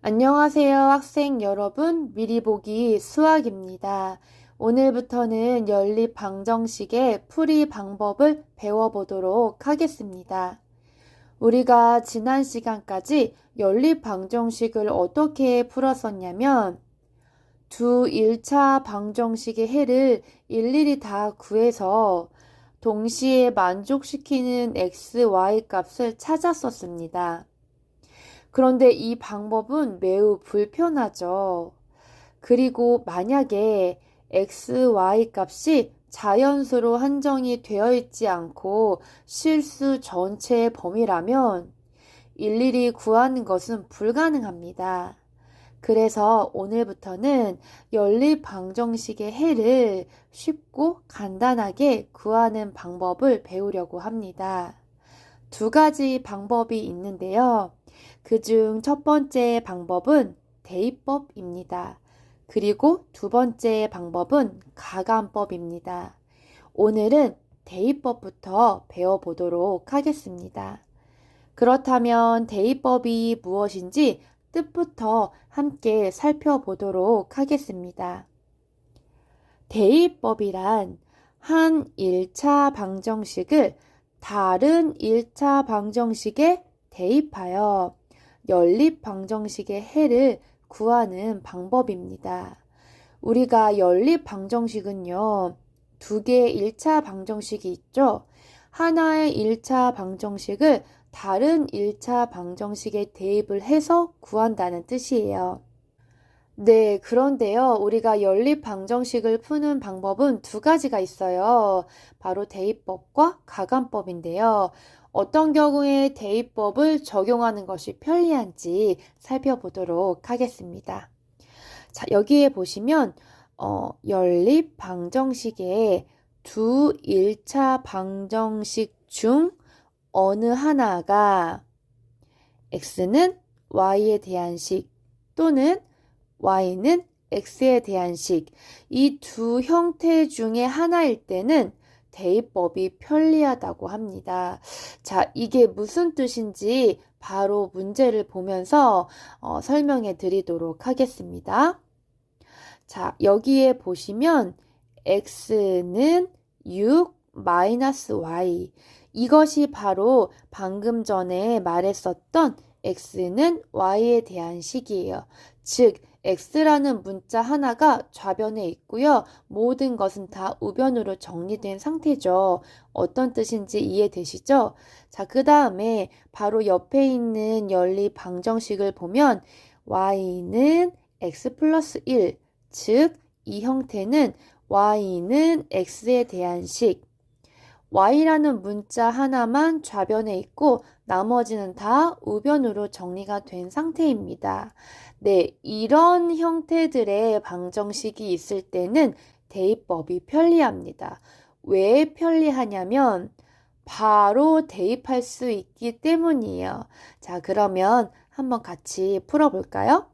안녕하세요, 학생 여러분. 미리 보기 수학입니다. 오늘부터는 연립 방정식의 풀이 방법을 배워보도록 하겠습니다. 우리가 지난 시간까지 연립 방정식을 어떻게 풀었었냐면 두 1차 방정식의 해를 일일이 다 구해서 동시에 만족시키는 x, y 값을 찾았었습니다. 그런데 이 방법은 매우 불편하죠. 그리고 만약에 x, y 값이 자연수로 한정이 되어 있지 않고 실수 전체의 범위라면 일일이 구하는 것은 불가능합니다. 그래서 오늘부터는 연립 방정식의 해를 쉽고 간단하게 구하는 방법을 배우려고 합니다. 두 가지 방법이 있는데요. 그중 첫 번째 방법은 대입법입니다. 그리고 두 번째 방법은 가감법입니다. 오늘은 대입법부터 배워보도록 하겠습니다. 그렇다면 대입법이 무엇인지 뜻부터 함께 살펴보도록 하겠습니다. 대입법이란 한 1차 방정식을 다른 1차 방정식에 대입하여 연립 방정식의 해를 구하는 방법입니다. 우리가 연립 방정식은요, 두 개의 1차 방정식이 있죠. 하나의 1차 방정식을 다른 1차 방정식에 대입을 해서 구한다는 뜻이에요. 네, 그런데요, 우리가 연립 방정식을 푸는 방법은 두 가지가 있어요. 바로 대입법과 가감법인데요. 어떤 경우에 대입법을 적용하는 것이 편리한지 살펴보도록 하겠습니다. 자, 여기에 보시면 연립 방정식의 두 1차 방정식 중 어느 하나가 x는 y에 대한 식 또는 y는 x에 대한 식, 이 두 형태 중에 하나일 때는 대입법이 편리하다고 합니다. 자, 이게 무슨 뜻인지 바로 문제를 보면서 설명해 드리도록 하겠습니다. 자, 여기에 보시면 x는 6 마이너스 y, 이것이 바로 방금 전에 말했었던 x는 y에 대한 식이에요. 즉, x라는 문자 하나가 좌변에 있고요. 모든 것은 다 우변으로 정리된 상태죠. 어떤 뜻인지 이해되시죠? 자, 그 다음에 바로 옆에 있는 연립 방정식을 보면 y는 x 플러스 1, 즉, 이 형태는 y는 x에 대한 식, y라는 문자 하나만 좌변에 있고 나머지는 다 우변으로 정리가 된 상태입니다. 네, 이런 형태들의 방정식이 있을 때는 대입법이 편리합니다. 왜 편리하냐면 바로 대입할 수 있기 때문이에요. 자, 그러면 한번 같이 풀어볼까요?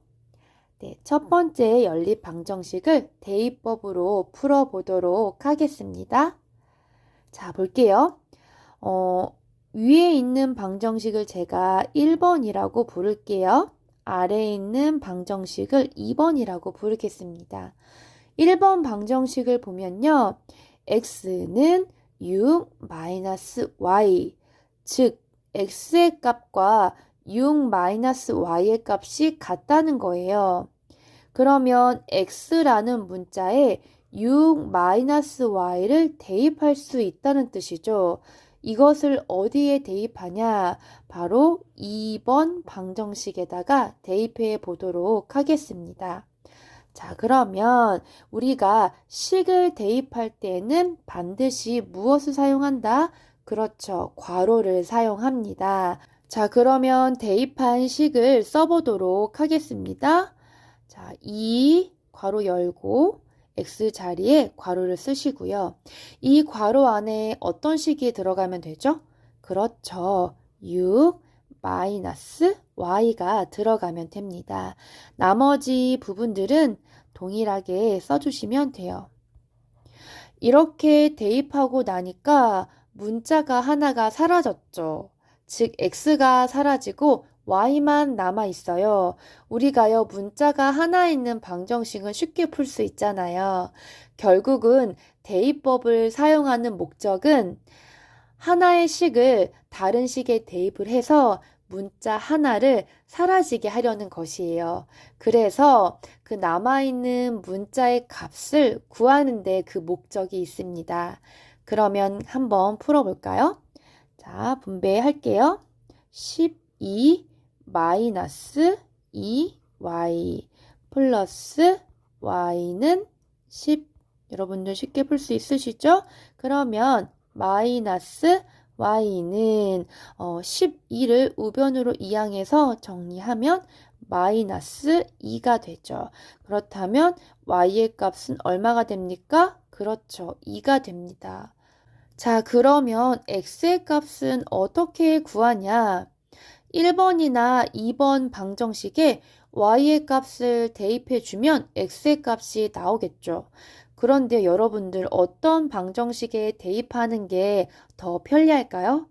네, 첫 번째 연립 방정식을 대입법으로 풀어보도록 하겠습니다. 자, 볼게요. 위에 있는 방정식을 제가 1번이라고 부를게요. 아래에 있는 방정식을 2번이라고 부르겠습니다. 1번 방정식을 보면요. x는 6 마이너스 y, 즉 x의 값과 6 마이너스 y의 값이 같다는 거예요. 그러면 x라는 문자에 6 마이너스 y를 대입할 수 있다는 뜻이죠. 이것을 어디에 대입하냐? 바로 2번 방정식에다가 대입해 보도록 하겠습니다. 자, 그러면 우리가 식을 대입할 때는 반드시 무엇을 사용한다? 그렇죠. 괄호를 사용합니다. 자, 그러면 대입한 식을 써보도록 하겠습니다. 자, 2 괄호 열고 x 자리에 괄호를 쓰시고요. 이 괄호 안에 어떤 식이 들어가면 되죠? 그렇죠. 6 마이너스 y가 들어가면 됩니다. 나머지 부분들은 동일하게 써주시면 돼요. 이렇게 대입하고 나니까 문자가 하나가 사라졌죠. 즉, x가 사라지고 y만 남아 있어요. 우리가요, 문자가 하나 있는 방정식은 쉽게 풀 수 있잖아요. 결국은 대입법을 사용하는 목적은 하나의 식을 다른 식에 대입을 해서 문자 하나를 사라지게 하려는 것이에요. 그래서 그 남아있는 문자의 값을 구하는 데 그 목적이 있습니다. 그러면 한번 풀어볼까요? 자, 분배할게요. 12 마이너스 2y 플러스 y는 10. 여러분들 쉽게 풀 수 있으시죠? 그러면 마이너스 y는 12를 우변으로 이항해서 정리하면 마이너스 2가 되죠. 그렇다면 y의 값은 얼마가 됩니까? 그렇죠. 2가 됩니다. 자, 그러면 x의 값은 어떻게 구하냐? 1번이나 2번 방정식에 y의 값을 대입해주면 x의 값이 나오겠죠. 그런데 여러분들 어떤 방정식에 대입하는 게 더 편리할까요?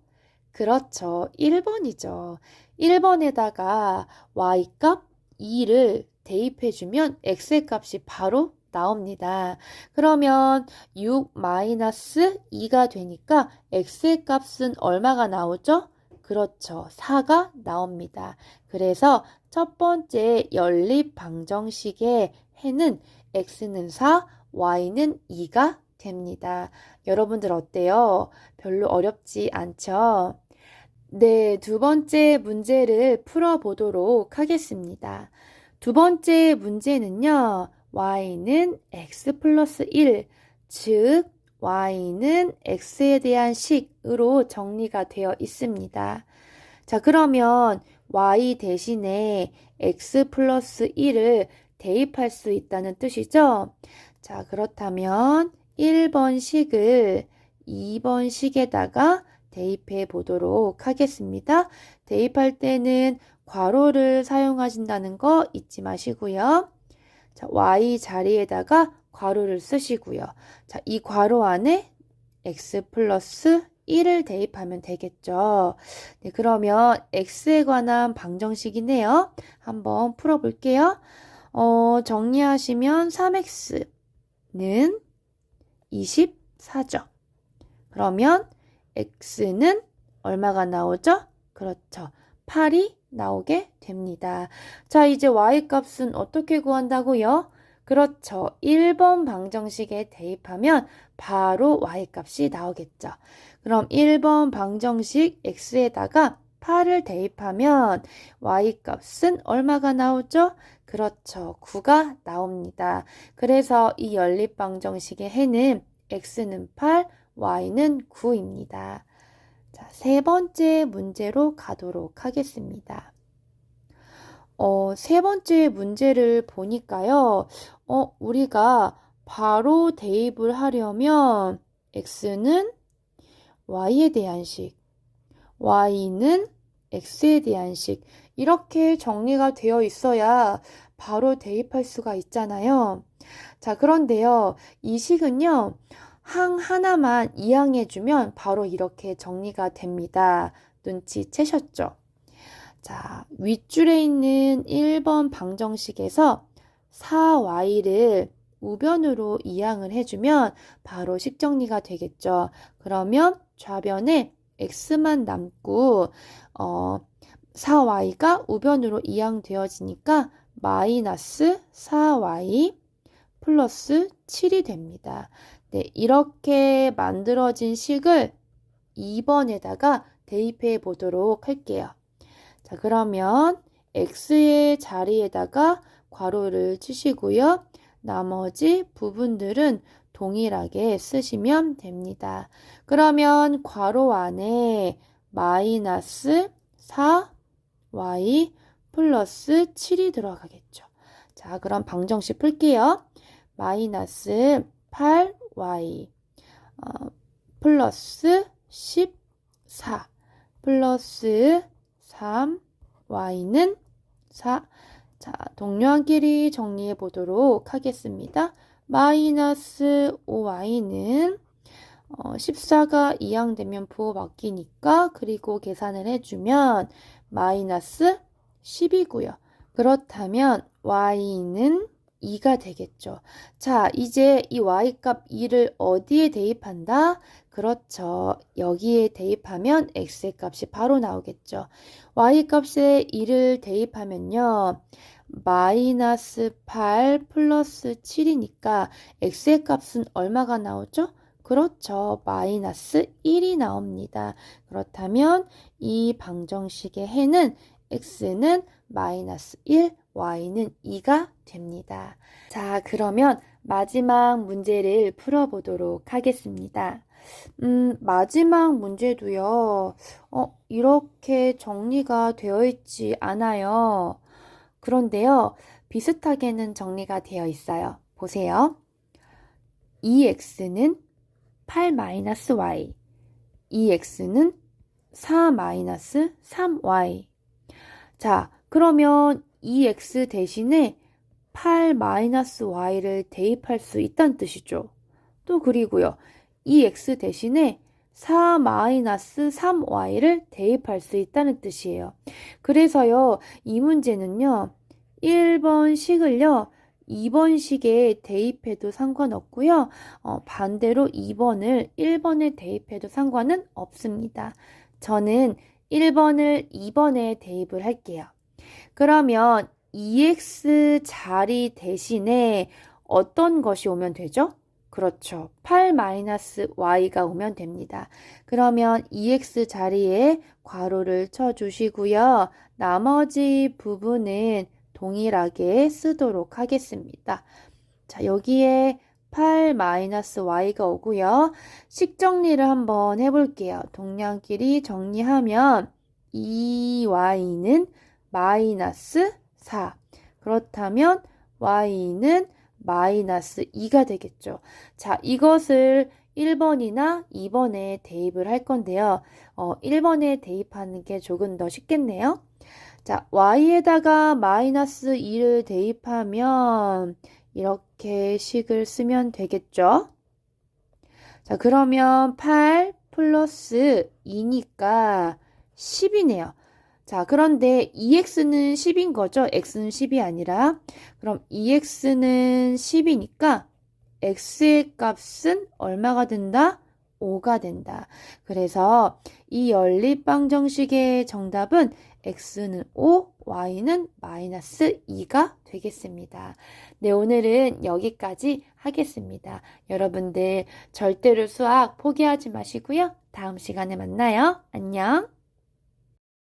그렇죠. 1번이죠. 1번에다가 y값 2를 대입해주면 x의 값이 바로 나옵니다. 그러면 6-2가 되니까 x의 값은 얼마가 나오죠? 그렇죠. 4가 나옵니다. 그래서 첫 번째 연립 방정식의 해는 x는 4, y는 2가 됩니다. 여러분들 어때요? 별로 어렵지 않죠? 네, 두 번째 문제를 풀어보도록 하겠습니다. 두 번째 문제는요, y는 x 플러스 1, 즉 y는 x에 대한 식으로 정리가 되어 있습니다. 자, 그러면 y 대신에 x 플러스 1을 대입할 수 있다는 뜻이죠? 자, 그렇다면 1번 식을 2번 식에다가 대입해 보도록 하겠습니다. 대입할 때는 괄호를 사용하신다는 거 잊지 마시고요. 자, y 자리에다가 괄호를 쓰시고요. 자, 이 괄호 안에 x 플러스 1을 대입하면 되겠죠. 네, 그러면 x에 관한 방정식이네요. 한번 풀어볼게요. 정리하시면 3x는 24죠. 그러면 x는 얼마가 나오죠? 그렇죠. 8이 나오게 됩니다. 자, 이제 y 값은 어떻게 구한다고요? 그렇죠. 1번 방정식에 대입하면 바로 y 값이 나오겠죠. 그럼 1번 방정식 x에다가 8을 대입하면 y 값은 얼마가 나오죠? 그렇죠. 9가 나옵니다. 그래서 이 연립 방정식의 해는 x는 8, y는 9입니다. 자, 세 번째 문제로 가도록 하겠습니다. 세 번째 문제를 보니까요. 우리가 바로 대입을 하려면 x는 y에 대한 식, y는 x에 대한 식 이렇게 정리가 되어 있어야 바로 대입할 수가 있잖아요. 자, 그런데요. 이 식은요. 항 하나만 이항해주면 바로 이렇게 정리가 됩니다. 눈치채셨죠? 자, 윗줄에 있는 1번 방정식에서 4y를 우변으로 이항을 해주면 바로 식정리가 되겠죠. 그러면 좌변에 x만 남고 4y가 우변으로 이항되어지니까 마이너스 4y 플러스 7이 됩니다. 네, 이렇게 만들어진 식을 2번에다가 대입해 보도록 할게요. 자, 그러면 x의 자리에다가 괄호를 치시고요. 나머지 부분들은 동일하게 쓰시면 됩니다. 그러면 괄호 안에 마이너스 4y 플러스 7이 들어가겠죠. 자, 그럼 방정식 풀게요. 마이너스 8y 플러스 14 플러스 3y는 4. 자, 동료한끼리 정리해 보도록 하겠습니다. 마이너스 5y는 14가 이항되면 부호 바뀌니까 그리고 계산을 해주면 마이너스 10이고요. 그렇다면 y는 2가 되겠죠. 자, 이제 이 y값 2를 어디에 대입한다? 그렇죠. 여기에 대입하면 x의 값이 바로 나오겠죠. y값에 2를 대입하면요. 마이너스 8 플러스 7이니까 x의 값은 얼마가 나오죠? 그렇죠. 마이너스 1이 나옵니다. 그렇다면 이 방정식의 해는 x는 마이너스 1, y는 2가 됩니다. 자, 그러면 마지막 문제를 풀어보도록 하겠습니다. 마지막 문제도요, 이렇게 정리가 되어 있지 않아요. 그런데요, 비슷하게는 정리가 되어 있어요. 보세요. 2x는 8-y, 2x는 4-3y. 자, 그러면 2x 대신에 8-y를 대입할 수 있다는 뜻이죠. 또 그리고요. 2x 대신에 4-3y를 대입할 수 있다는 뜻이에요. 그래서요, 이 문제는요, 1번식을요, 2번식에 대입해도 상관없고요. 반대로 2번을 1번에 대입해도 상관은 없습니다. 저는 1번을 2번에 대입을 할게요. 그러면 2x 자리 대신에 어떤 것이 오면 되죠? 그렇죠. 8-y가 오면 됩니다. 그러면 2x 자리에 괄호를 쳐주시고요. 나머지 부분은 동일하게 쓰도록 하겠습니다. 자, 여기에 8-y가 오고요. 식 정리를 한번 해볼게요. 동량끼리 정리하면 2y는 마이너스 4. 그렇다면 y는 마이너스 2가 되겠죠. 자, 이것을 1번이나 2번에 대입을 할 건데요. 1번에 대입하는 게 조금 더 쉽겠네요. 자, y에다가 마이너스 2를 대입하면 이렇게 식을 쓰면 되겠죠. 자, 그러면 8 플러스 2니까 10이네요. 자, 그런데 2x는 10인 거죠? x는 10이 아니라. 그럼 2x는 10이니까 x의 값은 얼마가 된다? 5가 된다. 그래서 이 연립방정식의 정답은 x는 5, y는 마이너스 2가 되겠습니다. 네, 오늘은 여기까지 하겠습니다. 여러분들 절대로 수학 포기하지 마시고요. 다음 시간에 만나요. 안녕.